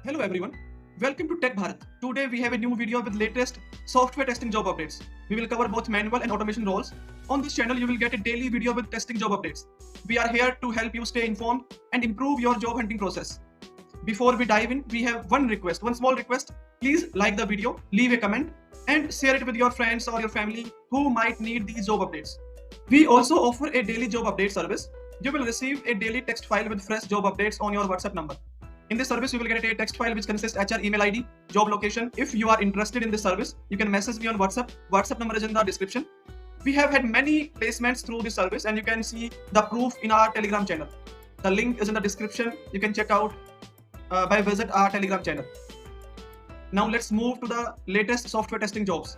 Hello everyone, welcome to Tech Bharat. Today we have a new video with latest software testing job updates. We will cover both manual and automation roles. On this channel you will get a daily video with testing job updates. We are here to help you stay informed and improve your job hunting process. Before we dive in, we have one small request. Please like the video, leave a comment and share it with your friends or your family who might need these job updates. We also offer a daily job update service. You will receive a daily text file with fresh job updates on your WhatsApp number. In this service, you will get a text file which consists HR email ID, job location. If you are interested in this service, you can message me on WhatsApp. WhatsApp number is in the description. We have had many placements through this service and you can see the proof in our Telegram channel. The link is in the description. You can check out by visit our Telegram channel. Now let's move to the latest software testing jobs.